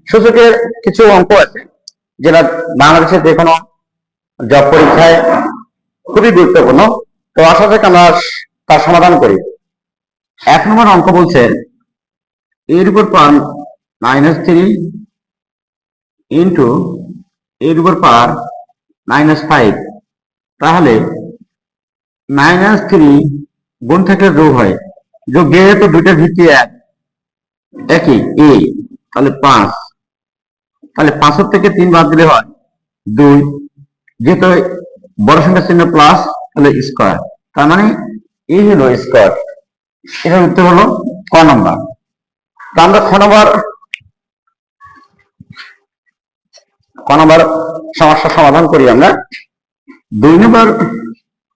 সূচকের কিছু অঙ্ক আছে যেটা বাংলাদেশের যে কোনো জব পরীক্ষায় খুবই গুরুত্বপূর্ণ। তো আশা করি আমরা তার সমাধান করি। 1 নম্বর অঙ্ক বলছে এর উপর পাওয়ার -3 ইন্টু এর উপর পাওয়ার -5, তাহলে -3 গুণ থাকলে যোগ হয়, যোগ যেহেতু দুইটার ভিত্তি একই এ, তাহলে 5, তাহলে 5 থেকে 3 বাদ দিলে হয় 2, যেহেতু বড় সংখ্যার চিহ্ন প্লাস তাহলে স্কয়ার, তার মানে এই হলো স্কয়ার। এটার উত্তর হলো ক নম্বর। তো আমরা খ নম্বর সমস্যার সমাধান করি। আমরা 2 নম্বর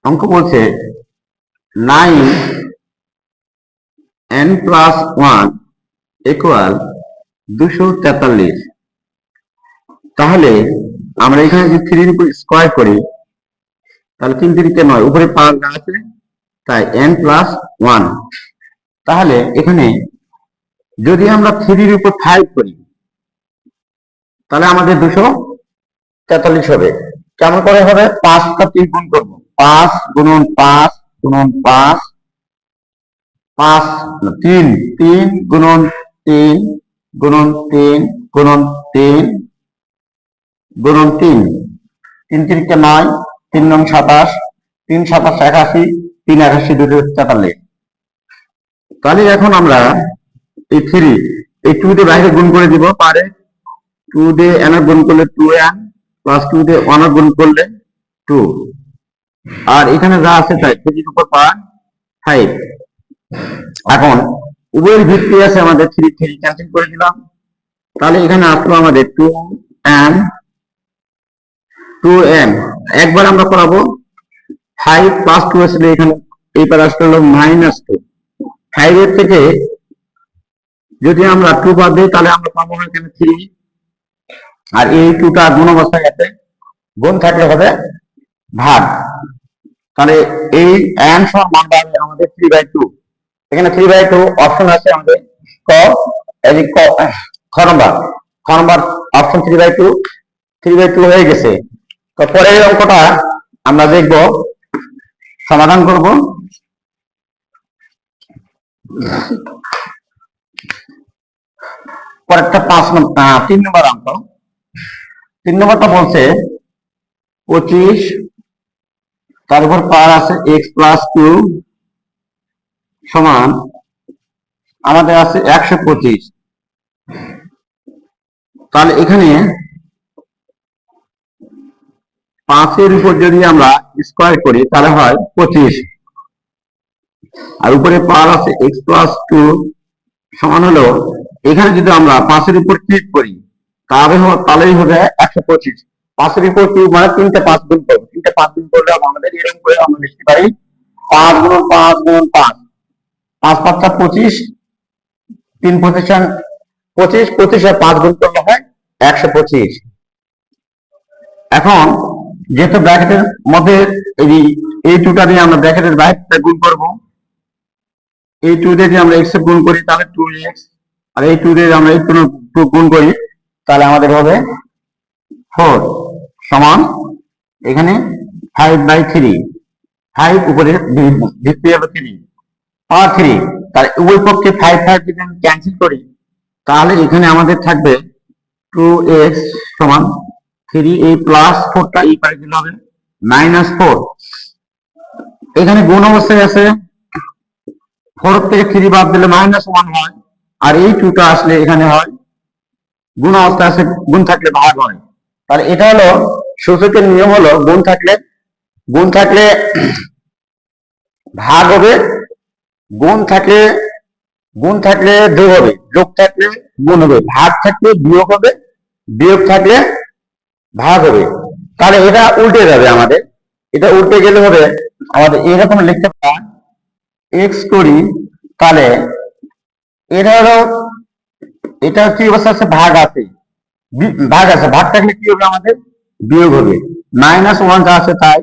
অঙ্ক বলছে 9n+1 = 243, তাহলে আমরা এখানে যদি 3 এর উপর স্কয়ার করি তাহলে 3 3 9, উপরে 5 আছে তাই n+1, তাহলে এখানে যদি আমরা 3 এর উপর 5 করি তাহলে আমাদের 243 হবে। কেমন করে হবে? 5 কা 3 গুণ করব, 5 গুণন 5 গুণন 5, 5 3 3 গুণন 3 গুণন 3 গুণন 3 গুণন 3, 3 3 কে 9, 3 9 27, 3 27 81, 3 81 243। তাহলে এখন আমরা এই 3 এই 2 দিয়ে বাইরে গুণ করে দিব, পারে 2 দিয়ে n গুণ করলে 2n প্লাস 2 দিয়ে 1 গুণ করলে 2, আর এখানে যা আছে তাই 3 এর উপর পাওয়ার 5। এখন উভয়ের ভিত্তি আছে আমাদের 3 3 ক্যান্সেল করে দিলাম, তাহলে এখানে আসলো আমাদের 2n একবার আমরা করাবো, 5 প্লাস 2 আসলে এখানে এইবার আসলে হলো -2, 5 এর থেকে যদি আমরা 2 বাদ দিই তাহলে আমরা পাবো এখানে 3, আর এই 2টা গুণ অবস্থায় আছে, গুণ থাকলে হবে ভাগ, তাহলে এই n সমান মান পাবে আমাদের 3/2। এখানে 3/2 অপশন আছে আমাদের খ নম্বর অপশন 3/2 হয়ে গেছে। তো পরের অঙ্কটা আমরা দেখব, সমাধান করব। পরেরটা 3 নম্বর অঙ্ক। 3 নম্বরটা বলছে 25 তার উপর পাওয়ার আছে x+2 সমান আমাদের আছে 125। তাহলে এখানে 5 এর উপর যদি আমরা স্কয়ার করি তাহলে হয় 25, আর উপরে পাওয়ার আছে x+2 সমান হলো, এখানে যদি আমরা 5 এর উপর ক্লিক করি তাহলেই হবে 125। 5 এর উপর 2 মানে 3টে 5 গুণ করব, 3টে 5 গুণ করলে আমাদের এরকম করে আমরা লিখতে পারি 5 গুণ 5 গুণ 5, 5 5 টা 25, 3 25 25, 25 আর 5 গুণ করলে হয় 125। এখন যেহেতু ব্র্যাকেটের মধ্যে এই 2টা দিয়ে আমরা ব্র্যাকেটের বাইরে গুণ করব, এই 2 দিয়ে যদি আমরা x গুণ করি তাহলে 2x, আর এই 2 দিয়ে আমরা এই 2 গুণ করি তাহলে আমাদের হবে 4 সমান এখানে 5/3, 5 উপরে ভিত্তি হলো 3 পাওয়ার 3, তাহলে উভয় পক্ষে 5 5 যদি আমি ক্যান্সেল করি তাহলে এখানে আমাদের থাকবে 2x সমান 3, এই প্লাস 4টা এই পারে দিলে হবে -4। এখানে গুণ অবস্থায় আছে, 4 থেকে 3 বাদ দিলে -1 হয়, আর এই 2টা আসলে এখানে হয় গুণ অবস্থায় আছে, গুণ থাকলে ভাগ হয়। তাহলে এটা হলো সূচকের নিয়ম, হলো গুণ থাকলে ভাগ হবে, গুণ থাকলে যোগ হবে, যোগ থাকলে গুণ হবে, ভাগ থাকলে বিয়োগ হবে, বিয়োগ থাকলে ভাগ হবে। তাহলে এটা উল্টে যাবে আমাদের, এটা উল্টে গেলে হবে আমাদের এরকম লিখতে পারি x করি, তাহলে এটা হলো, এটা কি অবস্থা আছে, ভাগ আছে, ভাগ থাকলে কি হবে আমাদের বিয়োগ হবে, -1 যা আছে তাই।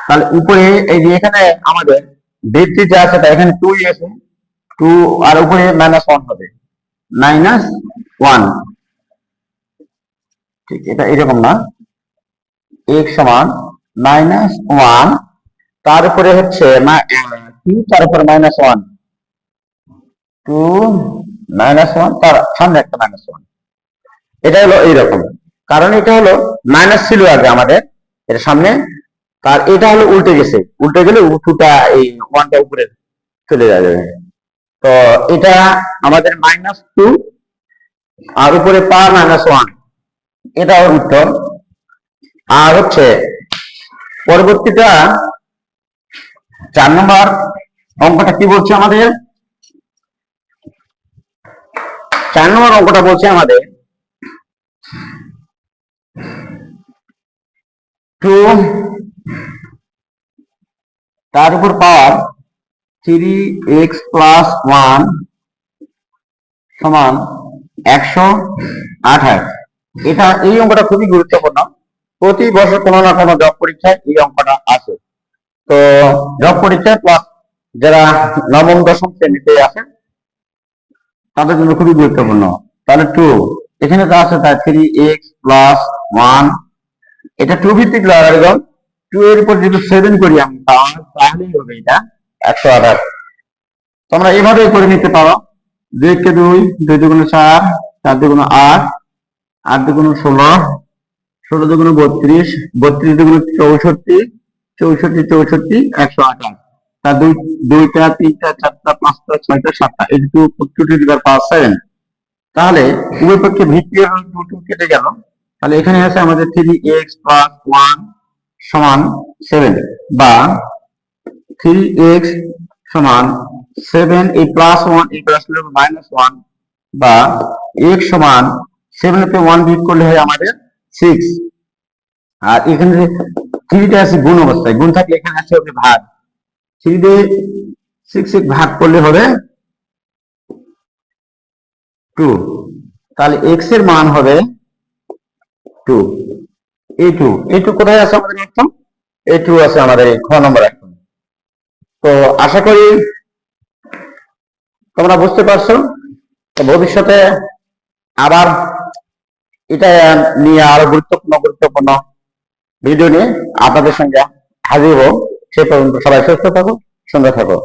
তাহলে উপরে এই যে এখানে আমাদের ভিত্তি যা আছে তাই এখানে 2 আছে, 2 আর উপরে -1 হবে, -1। ঠিক এটা এরকম না, x সমান -1, তার উপরে হচ্ছে না 2, তার উপরে -1, 2 -1, তার সামনে একটা -1। এটা হলো এইরকম, কারণ এটা হলো মাইনাস ছিল আগে আমাদের এর সামনে, তার এটা হলো উল্টে গেছে, উল্টে গেলে টুটা এই ওয়ানটা উপরে চলে যাবে। তো এটা আমাদের -2 আর উপরে পাওয়ার -1, এটা উত্তর। আর হচ্ছে পরবর্তীটা 4 নম্বর অঙ্কটা কি বলছে আমাদের? 4 নম্বর অঙ্কটা বলছে আমাদের 2 তার উপর পাওয়ার 3x + 1 সমান 128। এটা এই অঙ্কটা খুবই গুরুত্বপূর্ণ, প্রতি বছর কোনো না কোনো জব পরীক্ষায় এই অঙ্কটা আসে। তো জব পরীক্ষায় প্লাস যারা নবম দশম শ্রেণীতে আছেন তাদের জন্য খুবই গুরুত্বপূর্ণ। তাহলে 2 এখানে তো আছে, তাই 3x + 1, এটা 2 ভিত্তিক লগারিদম, 2 এর উপর যদি 7 করি আমি তাহলেই হবে এটা 128। তোমরা এভাবে করে নিতে পারো, 2 কে 2, 2 দুগুণে 4, 4 দুগুণে 8, 8 দুগুণে 16, 16 দুগুণে 32, 32 দুগুণে 64, 64 64 128। তা 2টা 3টা 4টা 5টা 6টা 7টা, এই 2 টু দি পাওয়ার 7। তাহলে উভয় পক্ষে ভিত্তি 2 কেটে গেল, তাহলে এখানে আছে আমাদের 3x + 1 সমান 7, বা 3x সমান 7, এই +1 এই +1, বা x সমান 7 তে 1 বিয়োগ করলে হয় আমাদের 6। আর এখানে 3টা আছে গুণ অবস্থায়, গুণ থাকলে এখানে আছে হবে ভাগ, 3 দিয়ে 6 ভাগ করলে হবে 2। তাহলে x এর মান হবে 2। এই 2 কোথায় আছে আমাদের? একদম এই 2 আছে আমাদের খ নম্বর একদম। তো আশা করি তোমরা বুঝতে পারছো। তো ভবিষ্যতে আবার এটা নিয়ে আরো গুরুত্বপূর্ণ ভিডিও নিয়ে আপনাদের সঙ্গে হাজির হবো। সে পর্যন্ত সবাই সুস্থ থাকো, সুন্দর থাকো।